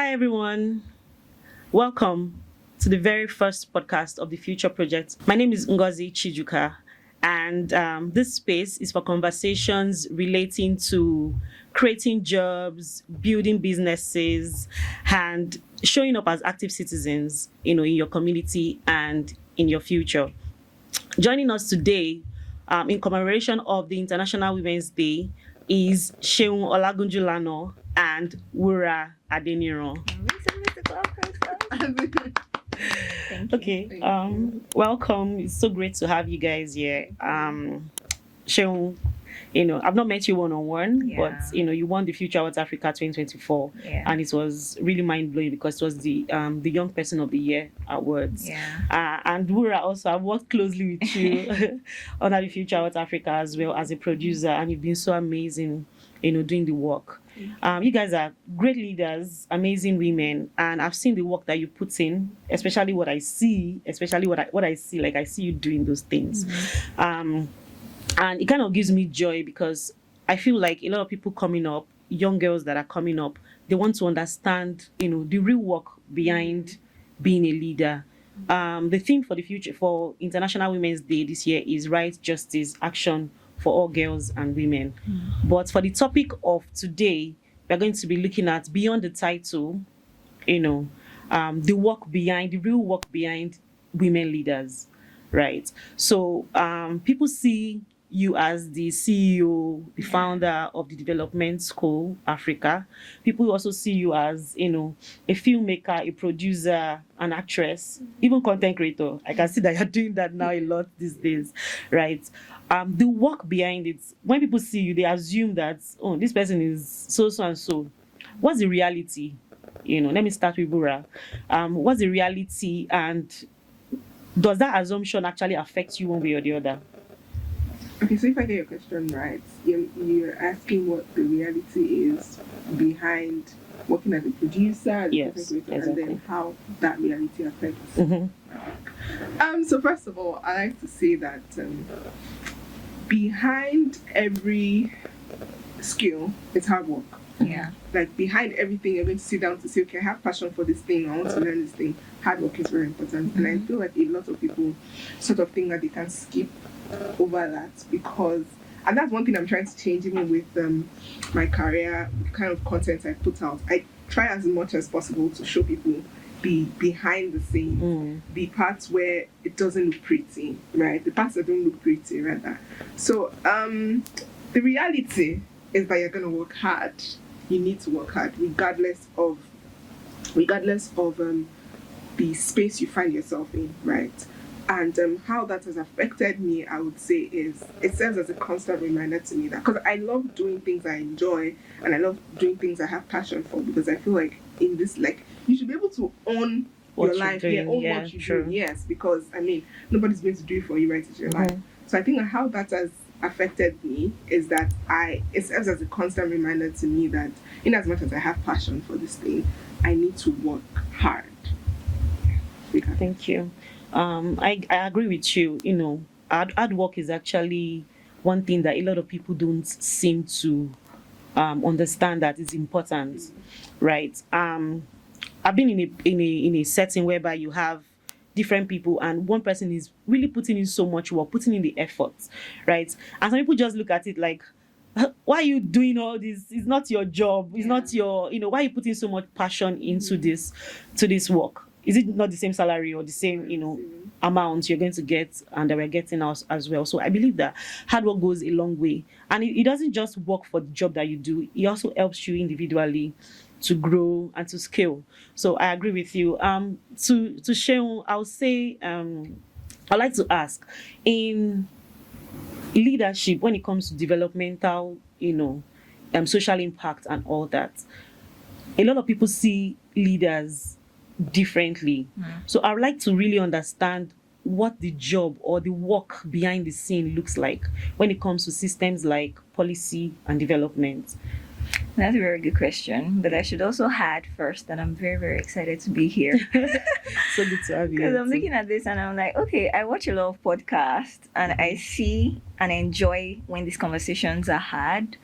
Hi, everyone. Welcome to the very first podcast of the Future Project. My name is Ngozi Chijuka, and this space is for conversations relating to creating jobs, building businesses, and showing up as active citizens, in your community and in your future. Joining us today, in commemoration of the International Women's Day, is Seun Olagunju and Wura Adeniran. Thank you. Okay. Welcome. It's so great to have you guys here. Seun, I've not met you one-on-one, Yeah. but you won the Future Out Africa 2024, Yeah. and it was really mind-blowing because it was the Young Person of the Year awards. Yeah. And Wura, also, I've worked closely with you under the Future Out Africa as well as a producer, and you've been so amazing, doing the work. You guys are great leaders, amazing women, and I've seen the work that you put in, especially what I see, like I see you doing those things. And it kind of gives me joy because I feel like a lot of people coming up, young girls that are coming up, they want to understand, the real work behind being a leader. The theme for the future, for International Women's Day this year is Right, Justice, Action for all girls and women. But for the topic of today, we're going to be looking at beyond the title, the real work behind women leaders, right? So people see you as the CEO, the founder of the Development School Africa. People also see you as, a filmmaker, a producer, an actress, even content creator. I can see that you're doing that now a lot these days, right? The work behind it, when people see you, they assume that, this person is so and so. What's the reality? Let me start with Wura. What's the reality, and does that assumption actually affect you one way or the other? Okay, so if I get your question right, you're asking what the reality is behind working as a producer, as a content creator, exactly. and then how that reality affects. So first of all, I like to say that behind every skill is hard work. Yeah. Like behind everything, you're going to sit down to say, okay, I have passion for this thing, I want to learn this thing. Hard work is very important. And I feel like a lot of people sort of think that they can skip over that because, and that's one thing I'm trying to change even with my career, the kind of content I put out. I try as much as possible to show people the behind the scenes, the parts where it doesn't look pretty, right? The parts that don't look pretty, rather. So the reality is that you're going to work hard. You need to work hard regardless of the space you find yourself in, right? And how that has affected me, I would say, is it serves as a constant reminder to me that, because I love doing things I enjoy and I love doing things I have passion for, because I feel like in this, like, you should be able to own your life, own what you do. Yes, because nobody's going to do it for you, right? It's your life. So I think how that has affected me is that it serves as a constant reminder to me that in as much as I have passion for this thing, I need to work hard. Thank you. I agree with you. Hard work is actually one thing that a lot of people don't seem to understand that is important, right? I've been in a setting whereby you have different people and one person is really putting in so much work, putting in the effort, right? And some people just look at it like, why are you doing all this? It's not your job. It's not your, why are you putting so much passion into this work? Is it not the same salary or the same, amount you're going to get and that we're getting as well? So I believe that hard work goes a long way. And it doesn't just work for the job that you do. It also helps you individually to grow and to scale. So I agree with you. To Seun, I'll say, I'd like to ask, in leadership, when it comes to developmental, social impact and all that, a lot of people see leaders differently. So I would like to really understand what the job or the work behind the scene looks like when it comes to systems like policy and development. That's a very good question. But I should also add first that I'm very, very excited to be here. So good to have you. Because I'm looking at this and I'm like, okay, I watch a lot of podcasts and I see and enjoy when these conversations are had.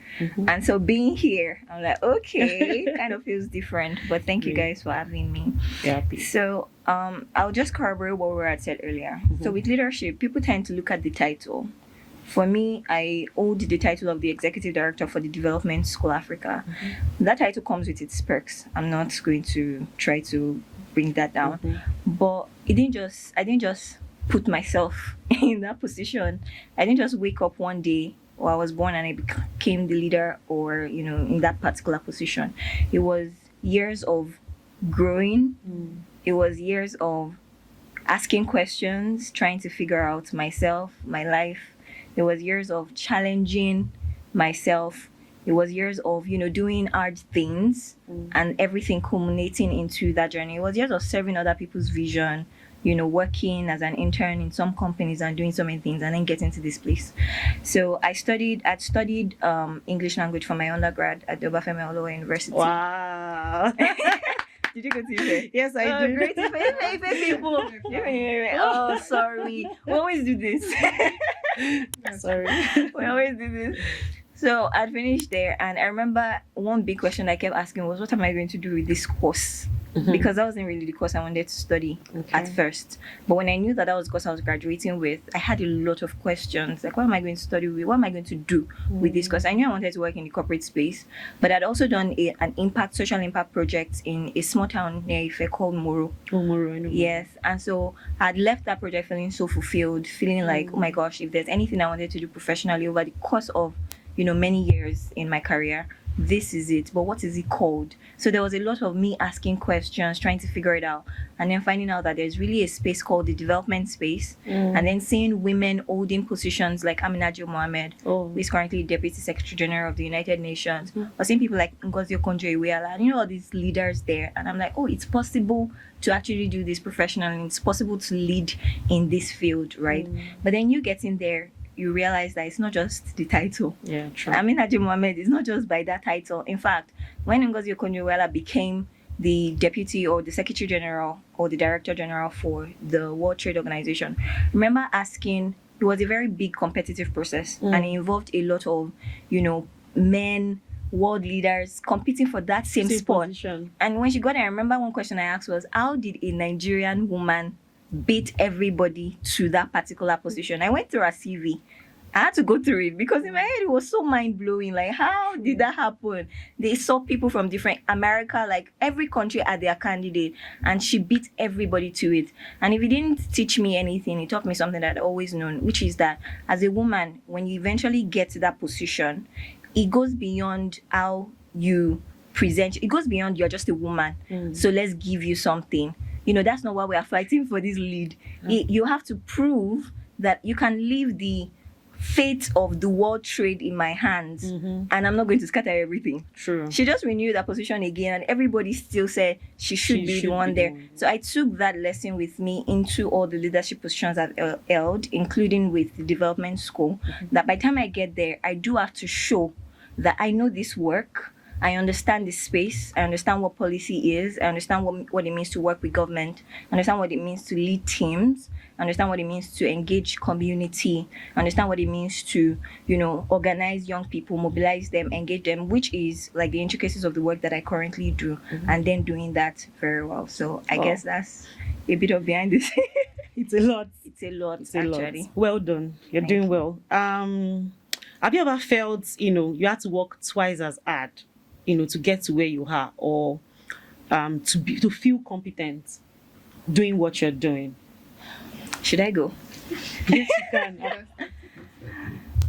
And so being here, I'm like, okay, kind of feels different. But thank you guys for having me. Yeah. So I'll just corroborate what Wura had said earlier. So with leadership, people tend to look at the title. For me, I hold the title of the Executive Director for the Development School Africa. That title comes with its perks. I'm not going to try to bring that down. But I didn't just put myself in that position. I didn't just wake up one day or I was born and I became the leader or, in that particular position. It was years of growing. It was years of asking questions, trying to figure out myself, my life. There was years of challenging myself. It was years of, doing hard things and everything culminating into that journey. It was years of serving other people's vision, working as an intern in some companies and doing so many things and then getting to this place. So I'd studied English language for my undergrad at the Obafemi Awolowo University. Wow. Did you go to Ife? Yes, I did. Great Ife people. Oh, sorry. We always do this. Sorry. We always do this. So I'd finished there, and I remember one big question I kept asking was, what am I going to do with this course? Because that wasn't really the course I wanted to study at first. But when I knew that was the course I was graduating with, I had a lot of questions. Like, what am I going to study with? What am I going to do with this course? I knew I wanted to work in the corporate space, but I'd also done an social impact project in a small town near Ife called Moro. Oh, Moro, I know. Yes. And so I'd left that project feeling so fulfilled, feeling like, oh my gosh, if there's anything I wanted to do professionally over the course of, many years in my career, this is it. But what is it called? So there was a lot of me asking questions, trying to figure it out, and then finding out that there's really a space called the development space, and then seeing women holding positions like Aminajo Mohammed, who is currently Deputy Secretary General of the United Nations, or seeing people like Ngozi Chijuka, and all these leaders there, and I'm like, oh, it's possible to actually do this professionally. It's possible to lead in this field, right? But then you get in there, you realize that it's not just the title. Yeah, true. Aminajo Mohammed is not just by that title. In fact, when Ngozi Chijuka became the Deputy or the Secretary General or the Director General for the World Trade Organization, remember asking, it was a very big competitive process and it involved a lot of, men, world leaders competing for that same spot. Position. And when she got there, I remember one question I asked was, how did a Nigerian woman beat everybody to that particular position? I went through her CV. I had to go through it because in my head it was so mind-blowing. Like, how did that happen? They saw people from different America, like every country had their candidate, and she beat everybody to it. And if it didn't teach me anything, it taught me something that I'd always known, which is that as a woman, when you eventually get to that position, it goes beyond how you present. It goes beyond you're just a woman. So let's give you something. That's not why we are fighting for this lead. You have to prove that you can leave the fate of the world trade in my hands, and I'm not going to scatter everything. True. She just renewed that position again, and everybody still said she should be the one there. So I took that lesson with me into all the leadership positions I've held, including with the development school, that by the time I get there, I do have to show that I know this work. I understand this space. I understand what policy is. I understand what it means to work with government. I understand what it means to lead teams. I understand what it means to engage community. I understand what it means to, organize young people, mobilize them, engage them, which is like the intricacies of the work that I currently do, and then doing that very well. So I guess that's a bit of behind the scenes. It's a lot. It's a lot, It's a actually. lot. Well done. You're doing well. Have you ever felt, you had to work twice as hard, to get to where you are, or to feel competent doing what you're doing? Should I go? Yes, you can.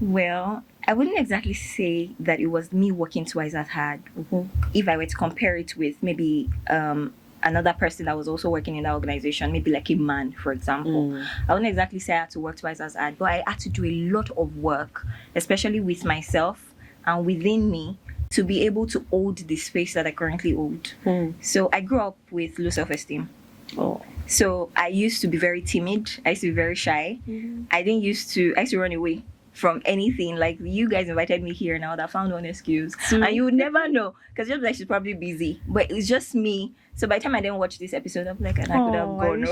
Well, I wouldn't exactly say that it was me working twice as hard. If I were to compare it with maybe another person that was also working in that organization, maybe like a man, for example, I wouldn't exactly say I had to work twice as hard, but I had to do a lot of work, especially with myself and within me, to be able to hold the space that I currently hold. So I grew up with low self-esteem. So I used to be very timid. I used to be very shy. I used to run away from anything. Like, you guys invited me here now, that I found one excuse. And you would never know, because just like she's probably busy. But it's just me. So by the time I didn't watch this episode, I'm like, and I could have gone.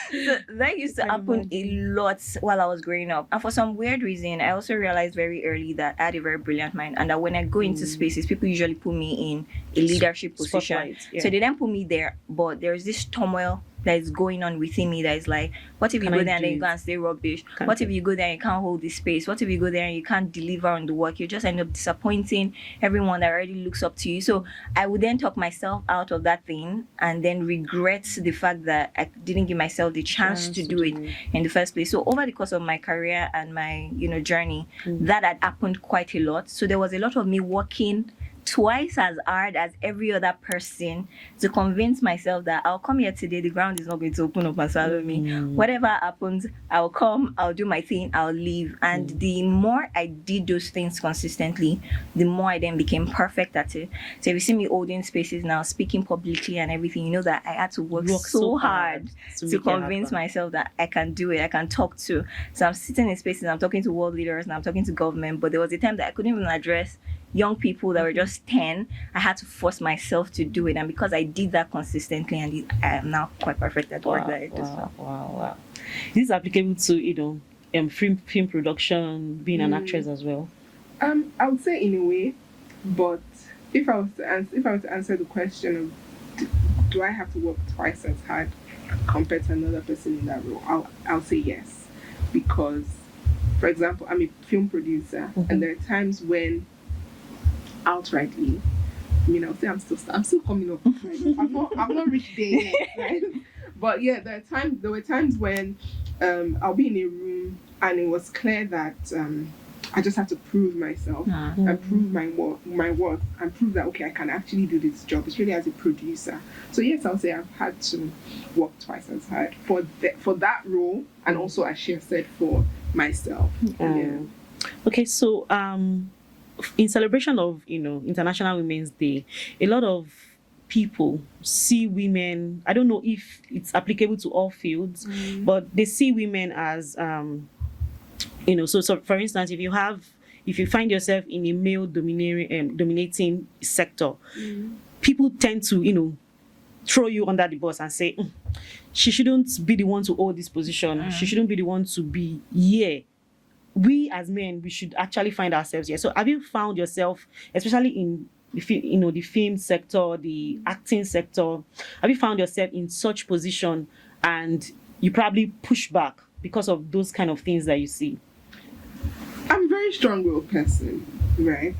So that used to happen a lot while I was growing up. And for some weird reason, I also realized very early that I had a very brilliant mind, and that when I go into spaces, people usually put me in a leadership position. Yeah. So they then put me there, but there's this turmoil that is going on within me that is like, what if you go there and then you can't say rubbish? What if you go there and you can't hold the space? What if you go there and you can't deliver on the work? You just end up disappointing everyone that already looks up to you. So I would then talk myself out of that thing and then regret the fact that I didn't give myself the chance to do it in the first place. So over the course of my career and my journey, that had happened quite a lot. So there was a lot of me working twice as hard as every other person to convince myself that I'll come here today, the ground is not going to open up and swallow me. Whatever happens, I'll come, I'll do my thing, I'll leave. And the more I did those things consistently, the more I then became perfect at it. So if you see me holding spaces now, speaking publicly and everything, you know that I had to work so hard to convince myself that I can do it, I can talk to. So I'm sitting in spaces, I'm talking to world leaders and I'm talking to government, but there was a time that I couldn't even address young people that were just 10. I had to force myself to do it, and because I did that consistently, and I am now quite perfect at work that I do. Wow. This is applicable to film production, being an actress as well. I would say in a way, but if I was to answer the question of do I have to work twice as hard compared to another person in that role, I'll say yes, because, for example, I'm a film producer, and there are times when outrightly, I'll say I'm still coming up. Right? I've not reached there yet, right? But yeah, there were times when I'll be in a room and it was clear that I just had to prove myself and prove my worth and prove that I can actually do this job, especially as a producer. So yes, I'll say I've had to work twice as hard for that role, and also, as she said, for myself. Okay, so in celebration of International Women's Day, a lot of people see women, I don't know if it's applicable to all fields, but they see women as so for instance, if you find yourself in a male dominating sector, people tend to throw you under the bus and say, she shouldn't be the one to hold this position, she shouldn't be the one to be here. We as men, we should actually find ourselves here. So have you found yourself, especially in the film sector, the acting sector, have you found yourself in such position and you probably push back because of those kind of things that you see? I'm a very strong-willed person, right?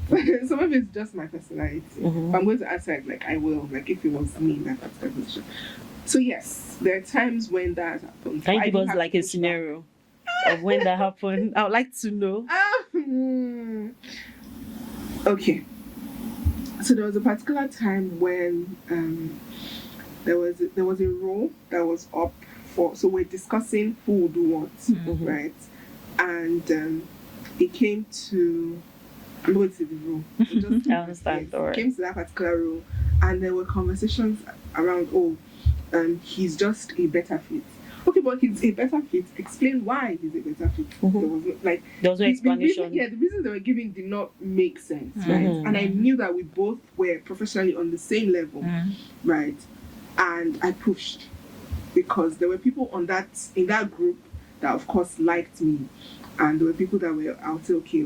Some of it's just my personality. If I'm going to answer it, I will, if it was me in that particular position. So yes, there are times when that happens. Can you give us a scenario of when that happened? I would like to know. Okay. So there was a particular time when there was a role that was up for. So we're discussing who will do what, right? And it came to. I'm going to say the role. I understand. It came to that particular role, and there were conversations around. He's just a better fit. Okay, but he's a better fit. Explain why he's a better fit. There was no explanation. The reasons they were giving did not make sense, right? And I knew that we both were professionally on the same level, right? And I pushed because there were people in that group that, of course, liked me, and there were people that I'll say, okay,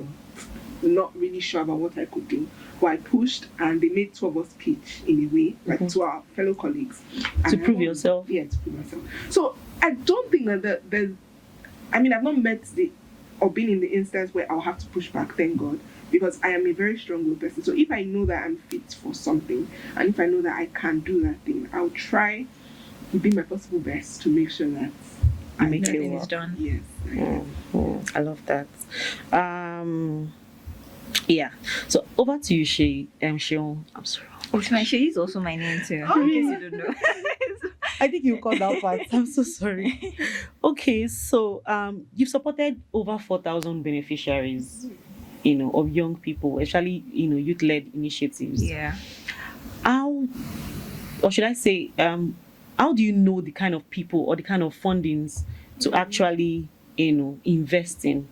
not really sure about what I could do. But I pushed, and they made two of us pitch in a way, to our fellow colleagues. To prove yourself? Yeah, to prove myself. So I don't think that there's... I've not met or been in the instance where I'll have to push back, thank God, because I am a very strong-willed person. So if I know that I'm fit for something, and if I know that I can do that thing, I'll try to do my possible best to make sure that everything is done. Yes. I love that. Yeah. So over to you, Seun. I'm sorry. She is also my name too. In case you don't know. I think you called that part. I'm so sorry. Okay, so you've supported over 4,000 beneficiaries, of young people, especially youth-led initiatives. Yeah. How should I say, how do you know the kind of people or the kind of fundings to actually invest in?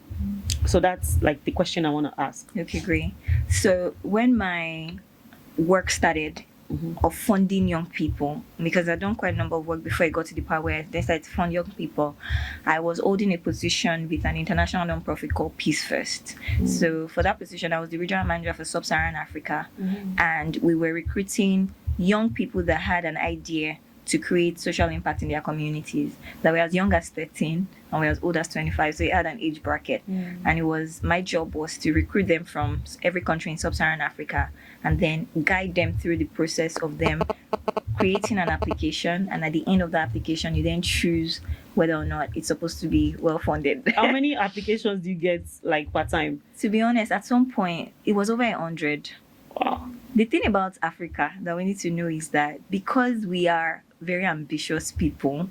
So that's like the question I want to ask. Okay, great. So when my work started of funding young people, because I'd done quite a number of work before I got to the part where I decided to fund young people, I was holding a position with an international nonprofit called Peace First. So for that position, I was the regional manager for Sub-Saharan Africa, and we were recruiting young people that had an idea to create social impact in their communities, that were as young as 13 and were as old as 25. So it had an age bracket. And it was, my job was to recruit them from every country in Sub-Saharan Africa and then guide them through the process of them creating an application. And at the end of the application, you then choose whether or not it's supposed to be well-funded. How many applications do you get like per time? To be honest, at some point, it was over 100. Wow. The thing about Africa that we need to know is that because we are very ambitious people,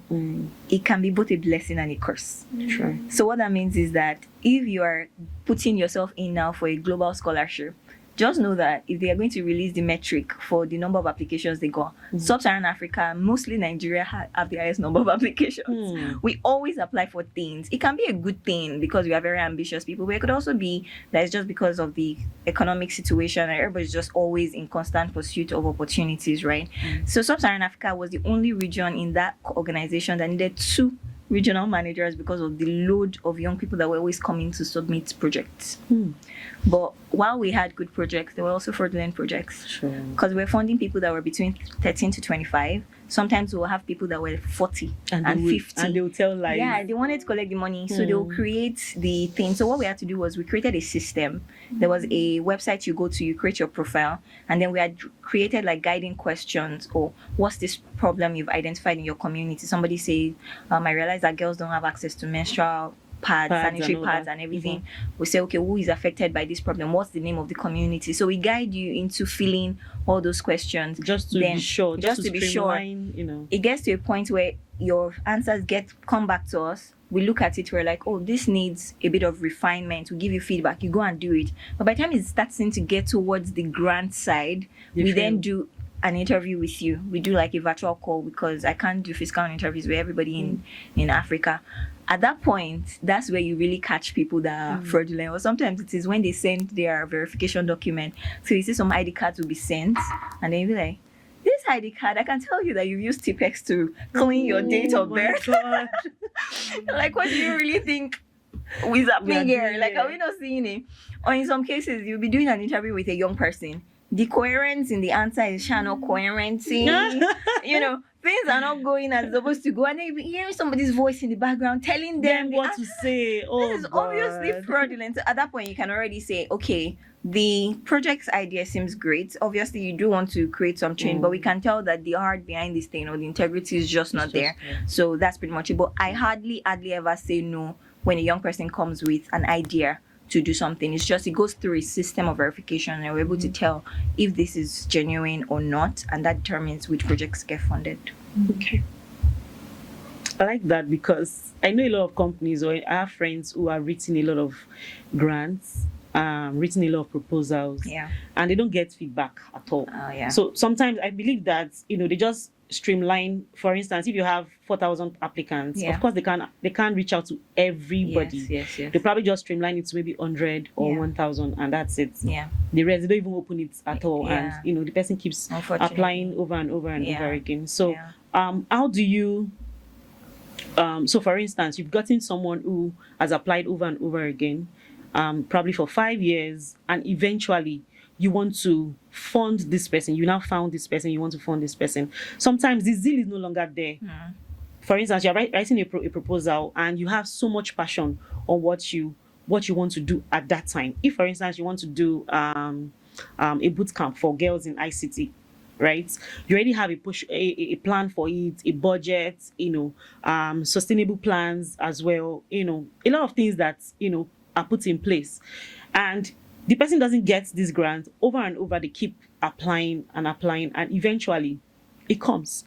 it can be both a blessing and a curse. Sure. So what that means is that if you are putting yourself in now for a global scholarship, just know that if they are going to release the metric for the number of applications they got, Sub-Saharan Africa, mostly Nigeria, have the highest number of applications. We always apply for things. It can be a good thing because we are very ambitious people, but it could also be that it's just because of the economic situation and everybody's just always in constant pursuit of opportunities, right? So Sub-Saharan Africa was the only region in that organization that needed 2 regional managers because of the load of young people that were always coming to submit projects. But while we had good projects, there were also fraudulent projects. Because we were funding people that were between 13 to 25. Sometimes we will have people that were 40 and 50. And they will tell lies. Yeah, they wanted to collect the money, so they will create the thing. So what we had to do was we created a system. There was a website you go to, you create your profile, and then we had created like guiding questions or what's this problem you've identified in your community. Somebody says, I realize that girls don't have access to menstrual pads, sanitary pads and everything. We say, okay, who is affected by this problem? What's the name of the community? So we guide you into filling all those questions. Just to be sure. Just to be sure. You know. It gets to a point where your answers come back to us. We look at it, we're like, oh, this needs a bit of refinement. We give you feedback, you go and do it. But by the time it starts to get towards the grant side, we then do an interview with you. We do like a virtual call because I can't do physical interviews with everybody in Africa. At that point, that's where you really catch people that are fraudulent. Or sometimes it is when they send their verification document. So you see some ID cards will be sent, and then you'll be like, this ID card, I can tell you that you've used Tipex to clean your date of birth. Like, what do you really think is happening here? Like, are we not seeing it? Or in some cases, you'll be doing an interview with a young person. The coherence in the answer is channel coherency. You know, things are not going as supposed to go, and then you'll be hearing somebody's voice in the background telling them what to say. Oh, this is obviously fraudulent. So at that point, you can already say, okay, the project's idea seems great. Obviously, you do want to create some change, but we can tell that the heart behind this thing or the integrity is just not there. So that's pretty much it. But I hardly ever say no when a young person comes with an idea to do something. It's just it goes through a system of verification, and we're able to tell if this is genuine or not, and that determines which projects get funded. Okay. I like that because I know a lot of companies, or I have friends who are written a lot of grants, written a lot of proposals, and they don't get feedback at all. So sometimes I believe that they just streamline. For instance, if you have 4,000 applicants, of course they can't reach out to everybody. Yes. They probably just streamline it to maybe 100 or 1,000, and that's it. The rest, they don't even open it at all, and the person keeps applying over and over and over again. So how do you so for instance, you've gotten someone who has applied over and over again, probably for 5 years, and eventually you want to fund this person. You now found this person, you want to fund this person. Sometimes the zeal is no longer there. For instance, you're writing a proposal and you have so much passion on what you want to do at that time. If, for instance, you want to do a boot camp for girls in ICT, right? You already have a plan for it, a budget, sustainable plans as well, a lot of things that, are put in place. And the person doesn't get this grant over and over. They keep applying, and eventually it comes.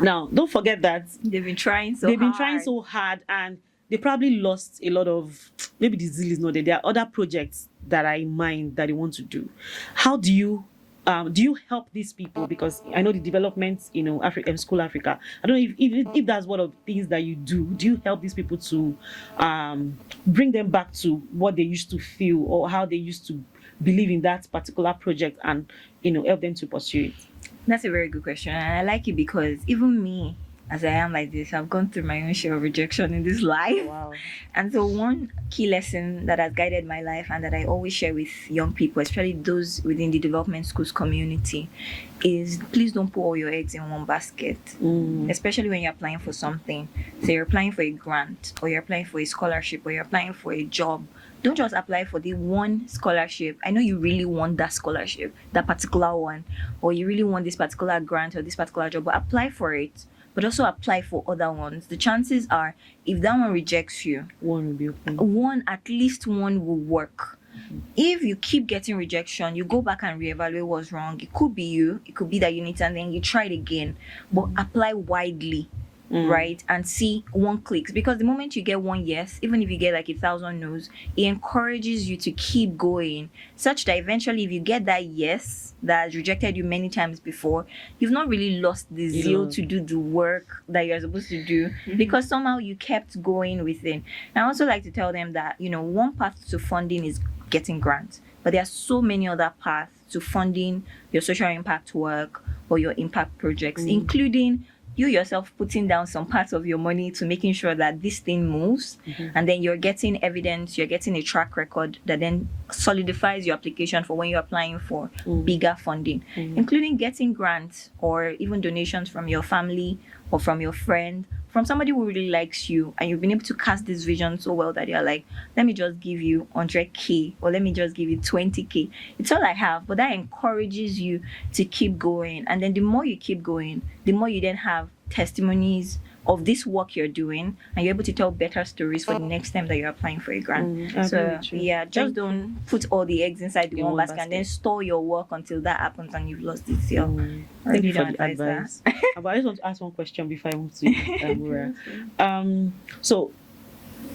Now, don't forget that they've been trying so hard, and they probably lost a lot of, maybe the zeal is not there. There are other projects that are in mind that they want to do. How do you do you help these people? Because I know the development, School Africa. I don't know if that's one of the things that you do. Do you help these people to bring them back to what they used to feel or how they used to believe in that particular project and, help them to pursue it? That's a very good question. And I like it because even me, as I am like this, I've gone through my own share of rejection in this life. Wow. And so one key lesson that has guided my life and that I always share with young people, especially those within the development schools community, is please don't put all your eggs in one basket, especially when you're applying for something. So you're applying for a grant, or you're applying for a scholarship, or you're applying for a job. Don't just apply for the one scholarship. I know you really want that scholarship, that particular one, or you really want this particular grant or this particular job, but apply for it. But also apply for other ones. The chances are, if that one rejects you, one will be open. At least one will work. If you keep getting rejection, you go back and reevaluate what's wrong. It could be you. It could be that you need something. You try it again, but apply widely. Right, and see one clicks, because the moment you get one yes, even if you get like 1,000 no's, it encourages you to keep going, such that eventually if you get that yes that has rejected you many times before, you've not really lost the zeal to do the work that you're supposed to do, because somehow you kept going within. And I also like to tell them that one path to funding is getting grants, but there are so many other paths to funding your social impact work or your impact projects, including you yourself putting down some parts of your money to making sure that this thing moves, and then you're getting evidence, you're getting a track record that then solidifies your application for when you're applying for bigger funding, including getting grants or even donations from your family or from your friend, from somebody who really likes you, and you've been able to cast this vision so well that you're like, let me just give you 100K or let me just give you 20K. It's all I have, but that encourages you to keep going. And then the more you keep going, the more you then have testimonies of this work you're doing, and you're able to tell better stories for the next time that you're applying for a grant. So just don't put all the eggs inside the one basket and then store your work until that happens and you've lost it. So thank you for the advice. But I just want to ask one question before I move to Wura. So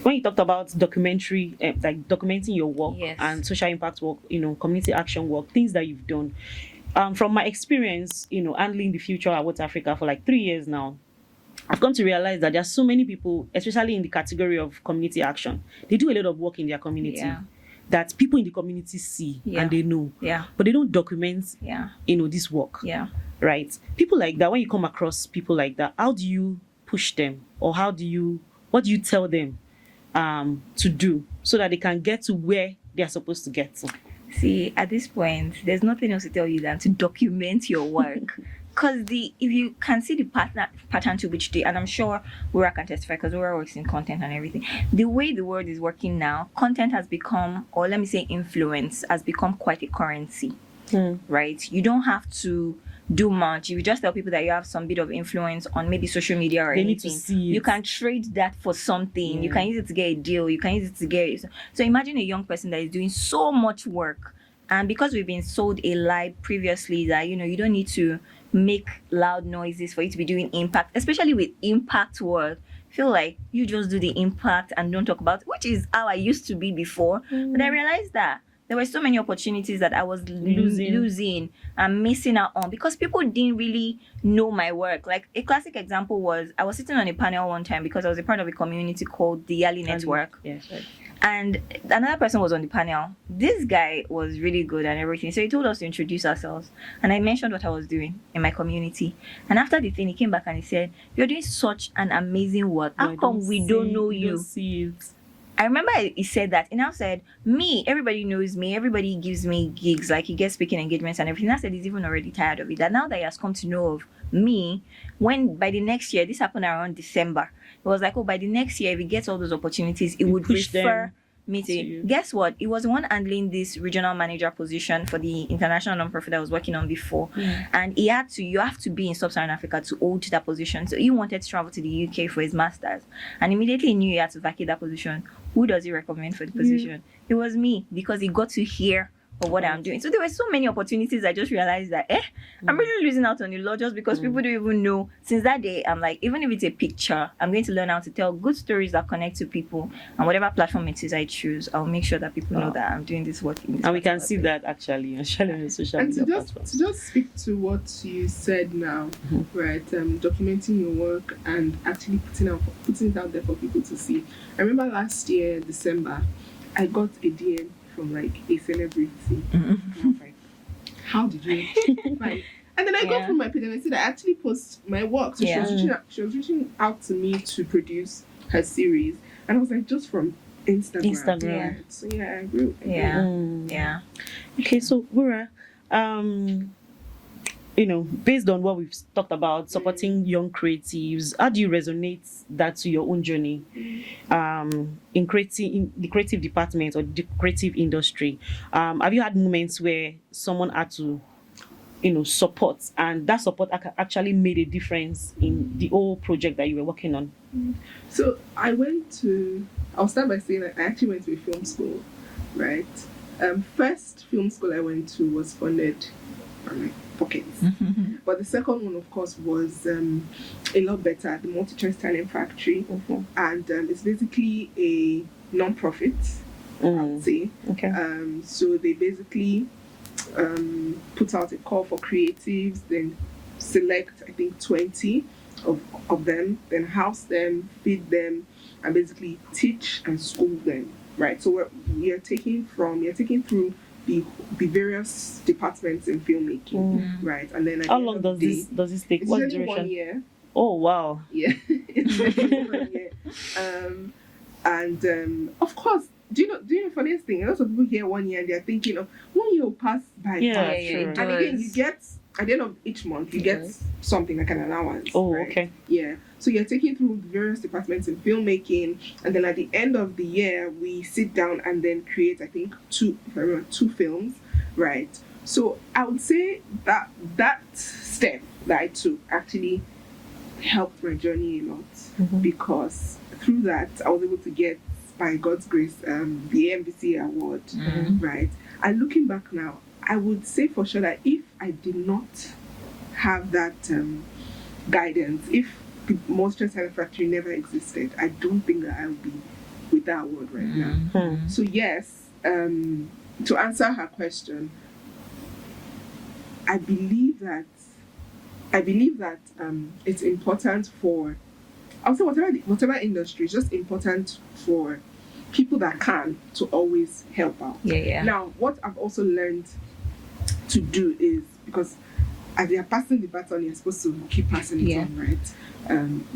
when you talked about documentary, like documenting your work and social impact work, community action work, things that you've done, from my experience, handling the future at What Africa for like 3 years now, I've come to realize that there are so many people, especially in the category of community action, they do a lot of work in their community that people in the community see and they know, but they don't document, this work. Right? People like that, when you come across people like that, how do you push them, or what do you tell them to do so that they can get to where they are supposed to get to? See, at this point, there's nothing else to tell you than to document your work. Because if you can see the pattern to which and I'm sure Wura can testify because Wura works in content and everything, the way the world is working now, content has become, or let me say influence, has become quite a currency, right? You don't have to do much. If you just tell people that you have some bit of influence on maybe social media or they anything, need to see it. You can trade that for something. You can use it to get a deal. You can use it to get... So imagine a young person that is doing so much work, and because we've been sold a lie previously that, you don't need to make loud noises for you to be doing impact, especially with impact work. Feel like you just do the impact and don't talk about it, which is how I used to be before. But I realized that there were so many opportunities that I was losing and missing out on because people didn't really know my work. Like a classic example was I was sitting on a panel one time because I was a part of a community called the Yali Network. Yes, right. And another person was on the panel. This guy was really good and everything. So he told us to introduce ourselves. And I mentioned what I was doing in my community. And after the thing, he came back and he said, "You're doing such an amazing work. How come we don't know you?" See it. I remember he said that. And I said, me, everybody knows me. Everybody gives me gigs. Like he gets speaking engagements and everything. I said he's even already tired of it. That now that he has come to know of me, when by the next year, this happened around December, it was like, by the next year, if he gets all those opportunities, it would refer me to. Guess what? He was the one handling this regional manager position for the international nonprofit I was working on before. And you have to be in sub-Saharan Africa to hold that position. So he wanted to travel to the UK for his master's and immediately knew he had to vacate that position. Who does he recommend for the position? It was me, because he got to hear for what I'm doing. So there were so many opportunities. I just realized that I'm really losing out on a lot just because people don't even know. Since that day, I'm like, even if it's a picture, I'm going to learn how to tell good stories that connect to people. And whatever platform it is I choose, I'll make sure that people know that I'm doing this work. In this And we can see way. that actually on social And media to platforms. just speak to what you said now, right? Documenting your work and actually putting it out there for people to see. I remember last year, December, I got a DM from like a celebrity. And I was like, how did you find? And then I got through my page and I said I actually post my work. So she was reaching out to me to produce her series. And I was like, just from Instagram. Yeah. So yeah, I agree. Yeah. Okay, so Wura, based on what we've talked about, supporting young creatives, how do you resonate that to your own journey in the creative department or the creative industry? Have you had moments where someone had to, support, and that support actually made a difference in the whole project that you were working on? So I'll start by saying that I actually went to a film school, right? First film school I went to was funded by my pockets. But the second one, of course, was a lot better, the Multi-Choice Talent Factory. And it's basically a non-profit, I would say. Okay. So they basically put out a call for creatives, then select, I think, 20 of them, then house them, feed them, and basically teach and school them, right? So you're taking through the various departments in filmmaking, right? And then how long does this take? It's What usually duration? 1 year. Oh wow. Yeah, it's usually 1 year. Of course, do you know the funniest thing? A lot of people hear 1 year and they're thinking of 1 year will pass by fast. Sure. And again, you get at the end of each month, you get something like an allowance. Oh, right? okay. Yeah. So you're taking through the various departments in filmmaking, and then at the end of the year, we sit down and then create, I think, two films, right? So I would say that step that I took actually helped my journey a lot, because through that I was able to get, by God's grace, the AMVC award, right? And looking back now, I would say for sure that if I did not have that guidance, if the Multi-Choice Talent Factory never existed, I don't think that I would be with that award right now. So yes, to answer her question, I believe that it's important for, I would say whatever industry, it's just important for people that can to always help out. Now, what I've also learned to do is, because as you're passing the baton, you're supposed to keep passing it on, right?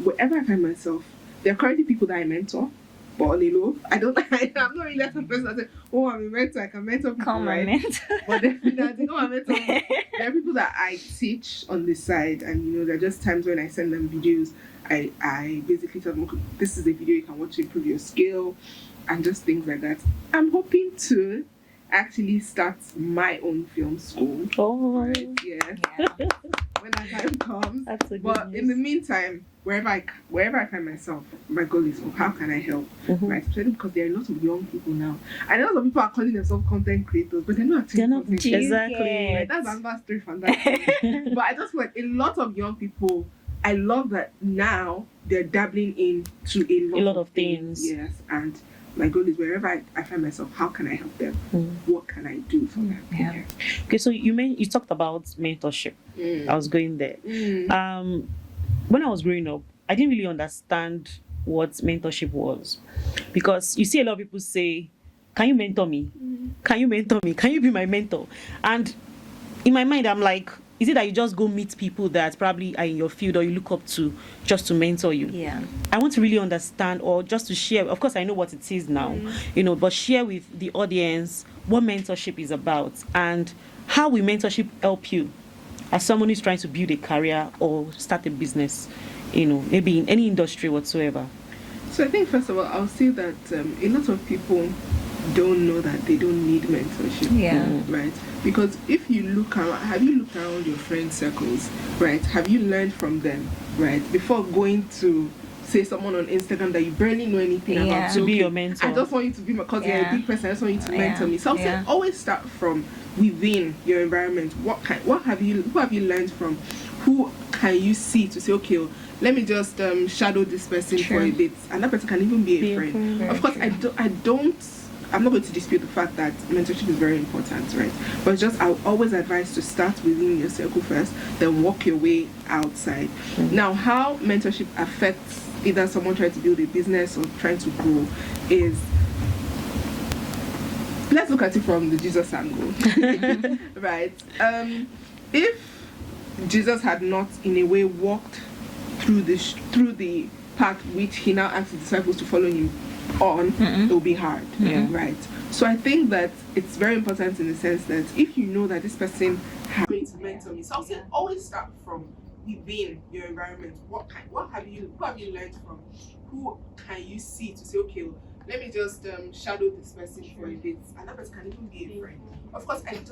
Wherever I find myself, there are currently people that I mentor, but on a low, I'm not really that person that say, oh, I'm a mentor, I can mentor people, Call my right? mentor. But definitely, I'm a mentor. There are people that I teach on the side, and there are just times when I send them videos, I basically tell them, okay, this is a video you can watch to improve your skill, and just things like that. I'm hoping to actually start my own film school. Oh, right? Yeah. When that time comes. That's a good But news. in the meantime, wherever I find myself, my goal is, how can I help? Right? Especially because there are a lot of young people now. I know a lot of people are calling themselves content creators, but they're not actually content creators. Exactly. Right? That's another story from that. But I just feel like a lot of young people, I love that now they're dabbling into a lot of things. Yes. And my goal is, wherever I find myself, how can I help them? What can I do for them? Yeah. Okay, so you talked about mentorship. I was going there. When I was growing up, I didn't really understand what mentorship was, because you see a lot of people say, can you mentor me? Can you mentor me? Can you be my mentor? And in my mind, I'm like, is it that you just go meet people that probably are in your field or you look up to just to mentor you? Yeah. I want to really understand, or just to share. Of course, I know what it is now, but share with the audience what mentorship is about and how will mentorship help you as someone who's trying to build a career or start a business, maybe in any industry whatsoever. So I think, first of all, I'll say that a lot of people don't know that they don't need mentorship. Yeah. Right? Because if you look around, have you looked around your friend circles, right? Have you learned from them, right? Before going to say someone on Instagram that you barely know anything about to be your mentor. I just want you to be my cousin. You're a big person. I just want you to mentor me. So I'll say always start from within your environment. Who have you learned from? Who can you see to say, okay, well, let me just shadow this person for a bit, and that person can even be a friend. Of course, I'm not going to dispute the fact that mentorship is very important, right? But I'll always advise to start within your circle first, then walk your way outside. Now, how mentorship affects either someone trying to build a business or trying to grow is, let's look at it from the Jesus angle, right? If Jesus had not, in a way, walked through the path which he now asks his disciples to follow him on, it will be hard, right? So I think that it's very important in the sense that if you know that this person is going to mentor me, so I'll say always start from within your environment. Who have you learned from? Who can you see to say, okay, well, let me just shadow this person for a bit, and that person can even be a friend. Of course, I'm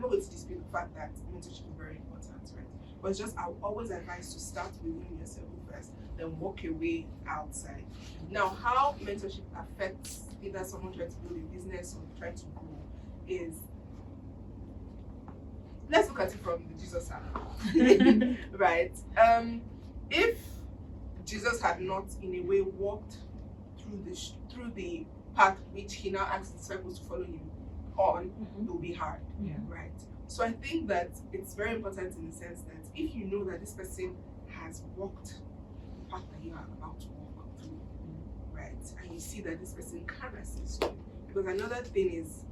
not going to dispute the fact that mentorship is very important, right? But it's just, I'll always advise to start within your circle first, then walk your way outside. Now, how mentorship affects either someone trying to build a business or trying to grow is, let's look at it from the Jesus angle, right? If Jesus had not, in a way, walked through the path which he now asks his disciples to follow him on, it will be hard, right? So I think that it's very important in the sense that if you know that this person has walked the path that you are about to walk through, right, and you see that this person can assist you, because another thing is,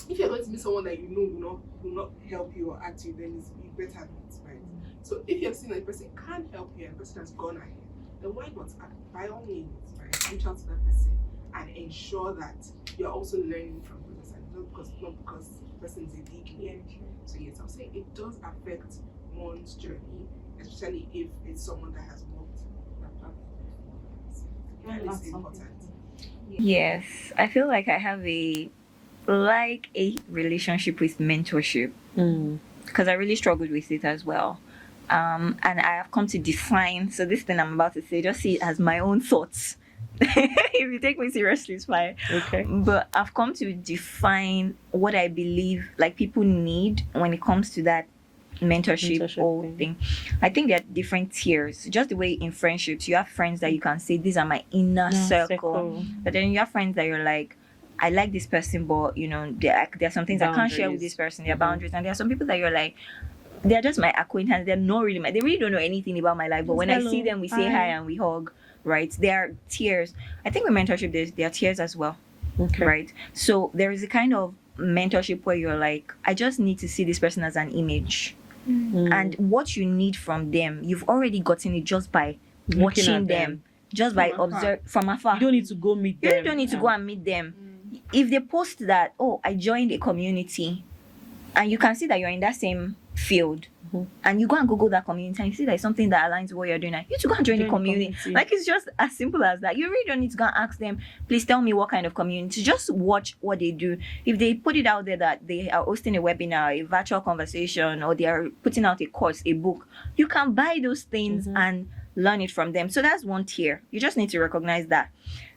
if you're going to meet someone that you know will not help you or add to you, then you better not, right? So if you've seen that the person can help you and the person has gone ahead, then why not, by all means, right, reach out to that person and ensure that you're also learning from the person, not because the person is a big So yes, I'll say it does affect one's journey, especially if it's someone that has walked that path before. And it's important. Yes, I feel like I have a relationship with mentorship, because I really struggled with it as well. And I have come to define, so this thing I'm about to say, just see it as my own thoughts. If you take me seriously, it's fine. Okay. But I've come to define what I believe like people need when it comes to that mentorship whole thing. I think there are different tiers. Just the way in friendships, you have friends that you can say, these are my inner circle. But then you have friends that you're like, I like this person, but there are some things I can't share with this person. There are boundaries. And there are some people that you're like, they're just my acquaintance. They really don't know anything about my life. But when I see them, we say hi and we hug. Right, there are tiers. I think with mentorship, there are tiers as well. Okay. Right, so there is a kind of mentorship where you're like, I just need to see this person as an image, and what you need from them, you've already gotten it just by watching them, just by observing from afar. You don't need to go meet them. You don't need to go and meet them. If they post that, oh, I joined a community, and you can see that you're in that same field. And you go and Google that community and you see that it's something that aligns with what you're doing. You should go and join the community. Like, it's just as simple as that. You really don't need to go and ask them, please tell me what kind of community. Just watch what they do. If they put it out there that they are hosting a webinar, a virtual conversation, or they are putting out a course, a book, you can buy those things and learn it from them. So that's one tier. You just need to recognize that.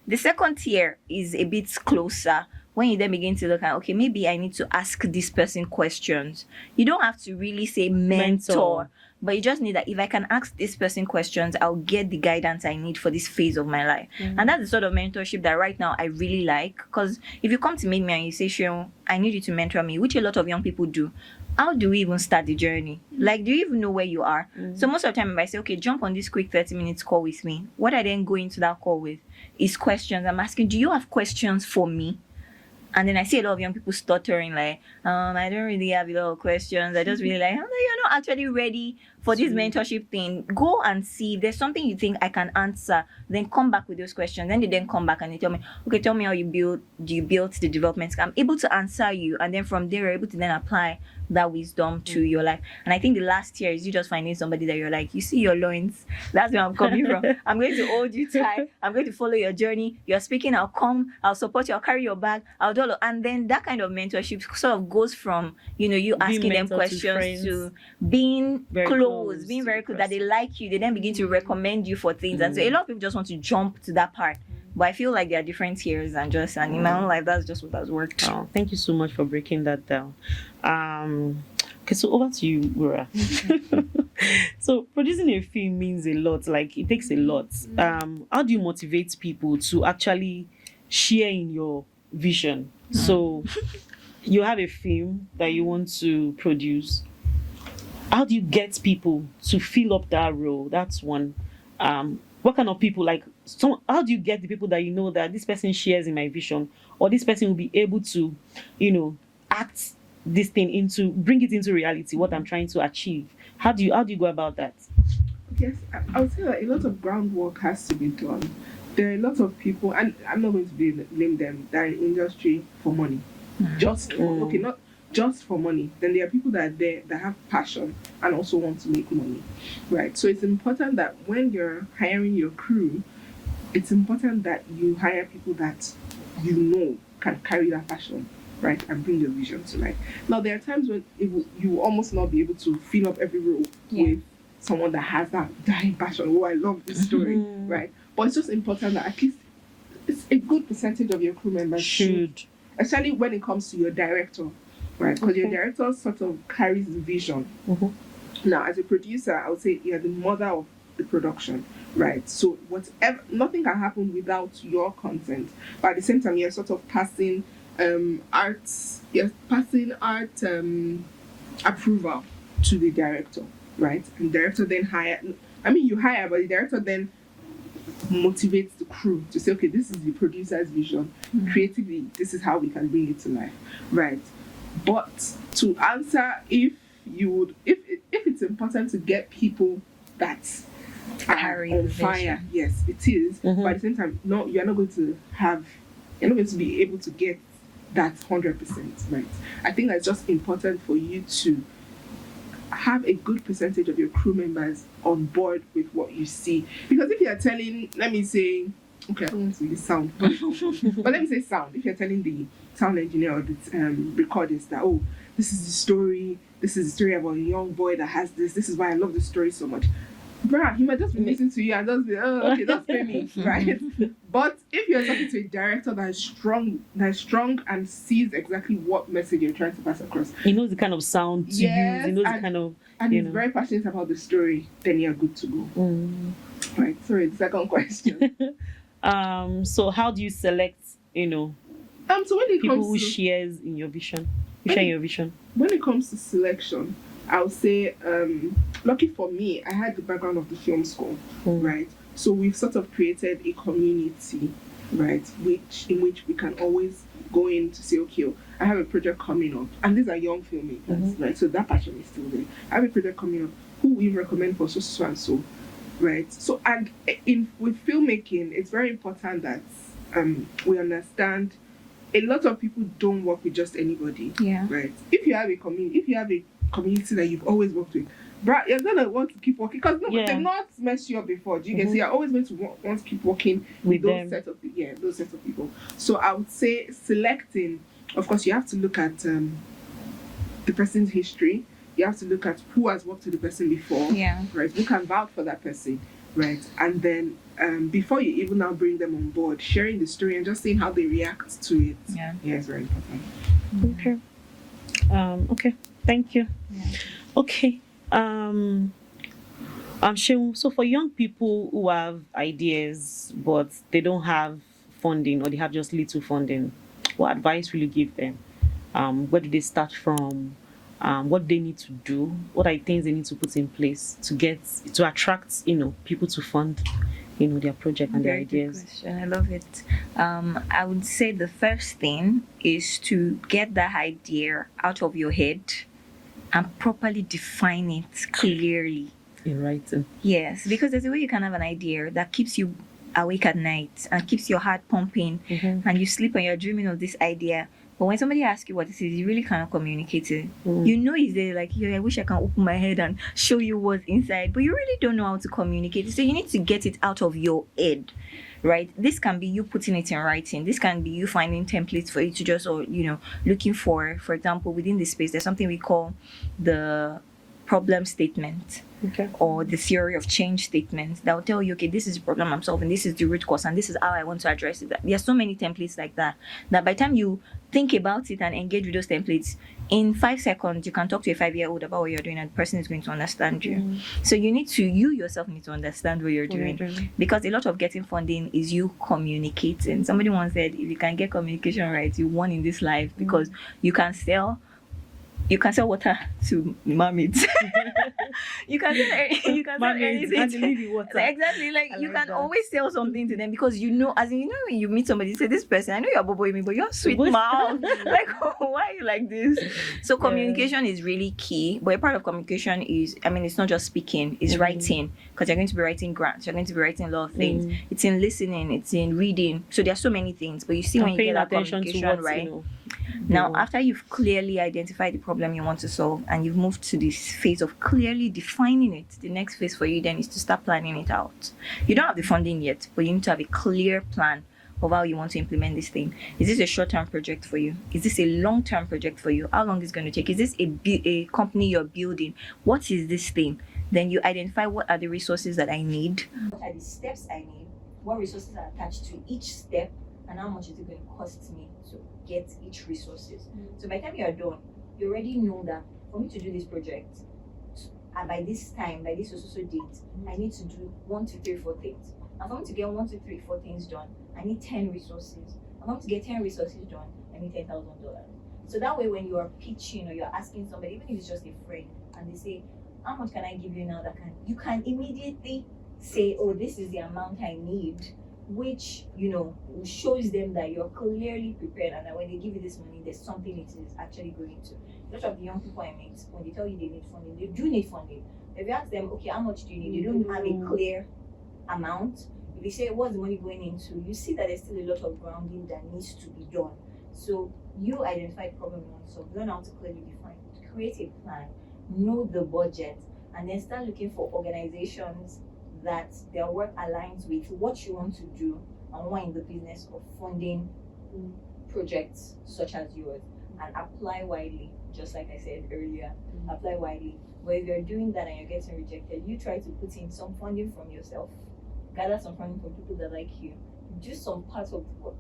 The second tier is a bit closer. When you then begin to look at, okay, maybe I need to ask this person questions. You don't have to really say mentor, but you just need that if I can ask this person questions, I'll get the guidance I need for this phase of my life. And that's the sort of mentorship that right now I really like. Because if you come to meet me and you say, Seun, I need you to mentor me, which a lot of young people do, how do we even start the journey? Like, do you even know where you are? So most of the time, if I say, okay, jump on this quick 30 minutes call with me, what I then go into that call with is questions. I'm asking, do you have questions for me? And then I see a lot of young people stuttering, like, I don't really have a lot of questions. I just really like, you're not actually ready for this mentorship thing. Go and see if there's something you think I can answer. Then come back with those questions. Then they then come back and they tell me, okay, tell me how you built the development. I'm able to answer you. And then from there, you're able to then apply that wisdom to your life. And I think the last tier is you just finding somebody that you're like, you see your loins. That's where I'm coming from. I'm going to hold you tight. I'm going to follow your journey. You're speaking, I'll come, I'll support you, I'll carry your bag, I'll do all of, and then that kind of mentorship sort of goes from, you asking them questions to being very close being very close, that they like you, they then begin to recommend you for things. And so a lot of people just want to jump to that part. But I feel like there are different tiers, and in my own life, that's just what has worked. Oh, thank you so much for breaking that down. Okay, so over to you, Wura. So producing a film means a lot. Like, it takes a lot. How do you motivate people to actually share in your vision? So you have a film that you want to produce. How do you get people to fill up that role? That's one. What kind of people, how do you get the people that you know that this person shares in my vision, or this person will be able to, act this thing bring it into reality, what I'm trying to achieve? How do you go about that? Yes, I would say that a lot of groundwork has to be done. There are a lot of people, and I'm not going to name them, that are in industry for money. Not just for money. Then there are people that are there that have passion and also want to make money, right? So it's important that when you're hiring your crew, it's important that you hire people that you know can carry that passion, right, and bring your vision to life. Now, there are times when you will almost not be able to fill up every role with someone that has that dying passion. Oh, I love this story, right? But it's just important that at least it's a good percentage of your crew members should, especially when it comes to your director, right? Because your director sort of carries the vision. Now, as a producer, I would say you're the mother of the production, right? So nothing can happen without your consent. But at the same time, you're sort of passing art approval to the director, right? And the director then you hire, but the director then motivates the crew to say, okay, this is the producer's vision. Creatively, this is how we can bring it to life, right? But to answer if it's important to get people that are on fire, yes, it is. But at the same time, no, you're not going to be able to get that 100%, right? I think that's just important for you to have a good percentage of your crew members on board with what you see. Because if you're telling, let me say, okay, I don't want to really sound, but let me say sound. If you're telling the sound engineer or the recordist that, oh, this is the story about a young boy that has this is why I love the story so much. Bruh, he might just be listening to you and just be, oh, okay, that's me, right? But if you're talking to a director that is strong and sees exactly what message you're trying to pass across, he knows the kind of sound to use, he knows the kind of, and he's very passionate about the story, then you're good to go. Right. Sorry, the second question. So how do you select, so when it people comes who to shares in your vision, share your vision? When it comes to selection, I would say, lucky for me, I had the background of the film school, right? So we've sort of created a community, right, in which we can always go in to say, okay, I have a project coming up, and these are young filmmakers, right? So that passion is still there. I have a project coming up. Who we recommend for so and so, right? So and with filmmaking, it's very important that we understand. A lot of people don't work with just anybody, right? If you have a community that you've always worked with, you're gonna want to keep working because they've not messed you up before. You can see you're always going to want to keep working with those sets of people. So I would say selecting. Of course, you have to look at the person's history. You have to look at who has worked with the person before, right? Who can vouch for that person, right? And then before you even now bring them on board, sharing the story and just seeing how they react to it. Yeah, it's very important. Okay. Thank you. Okay. Seun, so for young people who have ideas but they don't have funding, or they have just little funding, what advice will you give them? Where do they start from? What they need to do? What are things they need to put in place to attract people to fund their project and their ideas? Good question. I love it. I would say the first thing is to get that idea out of your head and properly define it clearly in writing. Yes, because there's a way you can have an idea that keeps you awake at night and keeps your heart pumping, and you sleep and you're dreaming of this idea. But when somebody asks you what it is, you really cannot communicate it. It's there, like, I wish I can open my head and show you what's inside, but you really don't know how to communicate it. So you need to get it out of your head, right? This can be you putting it in writing. This can be you finding templates for you to just, looking for example, within the space, there's something we call the problem statement Okay. or the theory of change statement that will tell you, okay, this is the problem I'm solving, this is the root cause, and this is how I want to address it. There are so many templates like that by the time you think about it and engage with those templates, in 5 seconds you can talk to a 5-year-old about what you're doing and the person is going to understand you. So you yourself need to understand what you're doing, because a lot of getting funding is you communicating. Somebody once said, if you can get communication right, you won in this life, because you can sell water to mermaids. you can sell Mermaids, anything. and they live in water. Exactly. Like you like can that. always sell something to them, because when you meet somebody, you say, this person, I know you're boboing me, but you're sweet mouth. Like, why are you like this? So communication is really key. But a part of communication is, it's not just speaking, it's writing, because you're going to be writing grants, you're going to be writing a lot of things. It's in listening, it's in reading. So there's so many things. But you see, when you get that communication right. Now, after you've clearly identified the problem you want to solve and you've moved to this phase of clearly defining it, the next phase for you then is to start planning it out. You don't have the funding yet, but you need to have a clear plan of how you want to implement this thing. Is this a short-term project for you? Is this a long-term project for you? How long is it going to take? Is this a company you're building? What is this thing? Then you identify, what are the resources that I need? What are the steps I need? What resources are attached to each step? And how much is it going to cost me to get each resources? So by the time you're done, you already know that for me to do this project, and by this time, by this also date, I need to do 1, 2, 3, 4 things. And for me to get 1, 2, 3, 4 things done, I need 10 resources. And for me to get 10 resources done, I need $10,000. So that way, when you are pitching or you're asking somebody, even if it's just a friend, and they say, how much can I give you now you can immediately say, oh, this is the amount I need, which shows them that you're clearly prepared, and that when they give you this money, there's something it is actually going to. A lot of the young people I meet, when they tell you they need funding, they do need funding. If you ask them, okay, how much do you need? They don't have a clear amount. If you say, what's the money going into? You see that there's still a lot of grounding that needs to be done. So you identify the problem you want to solve, learn how to clearly define it, create a plan, know the budget, and then start looking for organizations that their work aligns with what you want to do and who are in the business of funding projects such as yours, and apply widely. Just like I said earlier, apply widely. But if you're doing that and you're getting rejected, you try to put in some funding from yourself, gather some funding from people that like you, do some part of the work,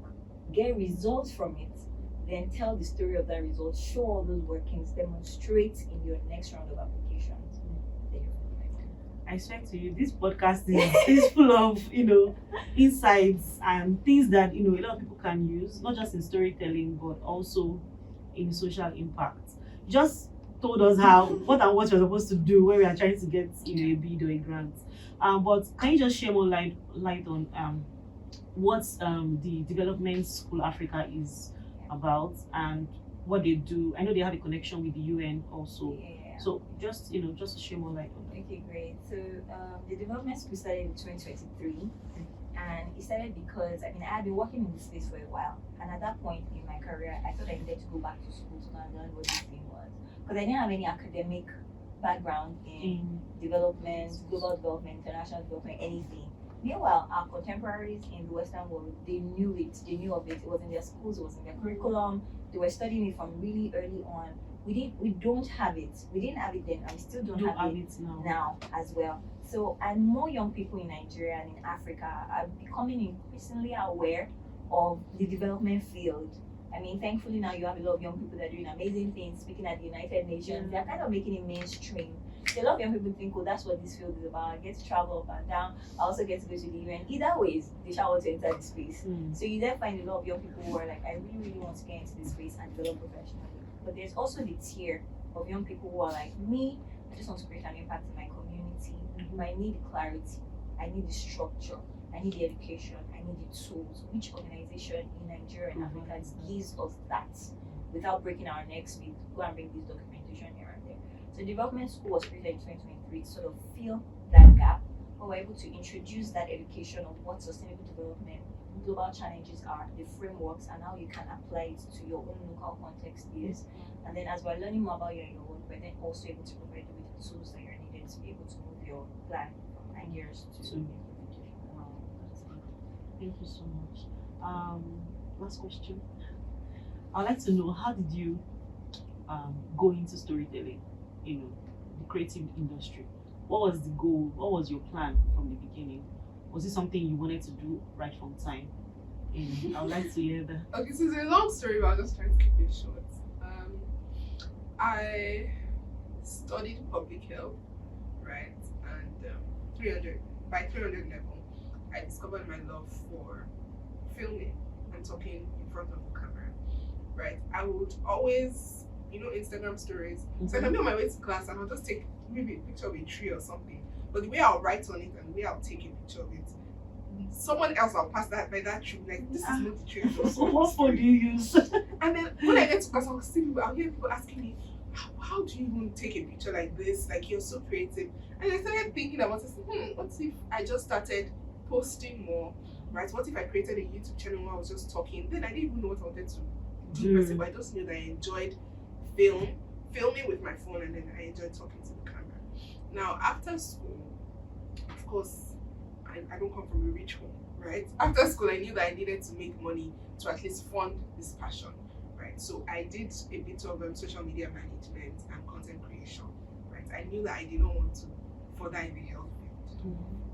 get results from it, then tell the story of that result, show all those workings, demonstrate in your next round of applications. I swear to you, this podcast is full of, insights and things that, a lot of people can use, not just in storytelling, but also in social impact. You just told us what we're supposed to do when we are trying to get, a bid or a grant. But can you just share more light on what the Development School Africa is about and what they do? I know they have a connection with the UN also. Yeah. So just to share more light on that. Okay, great. So the development school started in 2023, and it started because I had been working in this space for a while, and at that point in my career, I thought I needed to go back to school to learn what this thing was, because I didn't have any academic background in development, global development, international development, anything. Meanwhile, our contemporaries in the Western world, they knew it, they knew of it. It was in their schools, it was in their curriculum. They were studying it from really early on. We don't have it. We didn't have it then, and we still don't have it now as well. So, and more young people in Nigeria and in Africa are becoming increasingly aware of the development field. Thankfully now you have a lot of young people that are doing amazing things, speaking at the United Nations. They're kind of making it mainstream. So a lot of young people think, oh, that's what this field is about. I get to travel up and down. I also get to go to the UN. Either ways, they shall want to enter the space. So you then find a lot of young people who are like, I really, really want to get into this space and develop professionally. But there's also the tier of young people who are like me. I just want to create an impact in my community. But I need clarity. I need the structure. I need the education. I need the tools. Which organization in Nigeria and Africa gives us that without breaking our necks? We go and bring this documentation here and there. So development school was created in 2023 to sort of fill that gap. But we're able to introduce that education of what sustainable development, global challenges are, the frameworks, and how you can apply it to your own local context is. And then as we're learning more about you and your work, we're then also able to provide you with the tools that you're needed to be able to move your plan from 9 years to implementation. Wow, that's good. Thank you so much. Last question. I'd like to know, how did you go into storytelling? the creative industry? What was the goal? What was your plan from the beginning? Was it something you wanted to do right from time? And I would like to hear that. Okay, so it's a long story, but I'll just try to keep it short. I studied public health, right? And 300 level, I discovered my love for filming and talking in front of the camera, right? I would always, Instagram stories. So I can be on my way to class and I'll just take maybe a picture of a tree or something. But the way I'll write on it and the way I'll take a picture of it, someone else will pass by that tree, like, this is not the tree. What phone do you use? And then when I get to class, I'll hear people asking me, how do you even take a picture like this? Like, you're so creative. And I started thinking about it, what if I just started posting more, right? What if I created a YouTube channel where I was just talking? Then I didn't even know what I wanted to do, but I just knew that I enjoyed filming with my phone, and then I enjoyed talking to the camera. Now, after school, of course, I don't come from a rich home, right? After school, I knew that I needed to make money to at least fund this passion, right? So I did a bit of social media management and content creation, right? I knew that I did not want to further in the health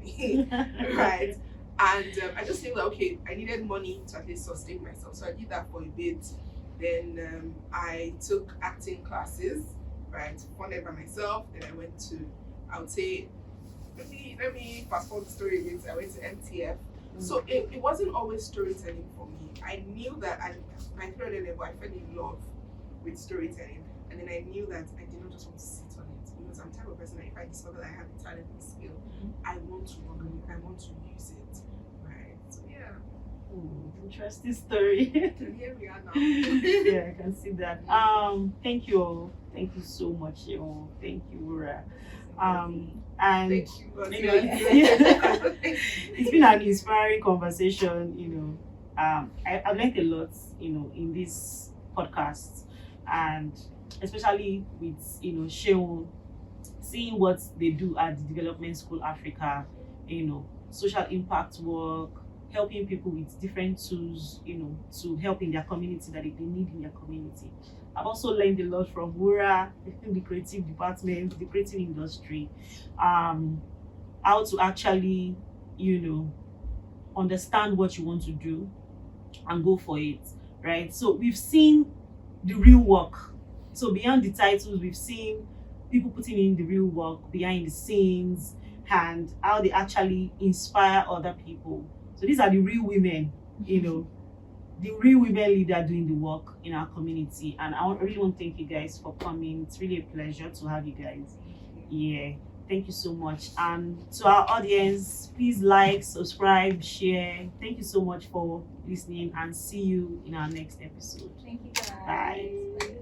field, right? And I just knew that, okay, I needed money to at least sustain myself. So I did that for a bit. Then I took acting classes, right? Funded by myself. Then I went to, I would say, let me fast forward the story a bit. I went to MTF. So it wasn't always storytelling for me. I knew that at my 300 level, I fell in love with storytelling. And then I knew that I did not just want to sit on it, because I'm the type of person that if I discover that I have the talent and skill, I want to work on it, I want to use it, right? So yeah. Interesting story. And here we are now. Yeah, I can see that. Thank you all. Thank you so much, thank you, Wura. And Thank you, it's been an inspiring conversation. I've learned a lot, in this podcast, and especially with Seun, seeing what they do at the Development School Africa, social impact work, helping people with different tools, to help in their community that they need in their community. I've also learned a lot from Wura, the creative department, the creative industry, how to actually, understand what you want to do and go for it, right? So we've seen the real work. So beyond the titles, we've seen people putting in the real work behind the scenes and how they actually inspire other people. So these are the real women, the real women leader doing the work in our community. And I really want to thank you guys for coming. It's really a pleasure to have you guys. Yeah, thank you so much. And to our audience, please like, subscribe, share. Thank you so much for listening, and see you in our next episode. Thank you, guys. Bye.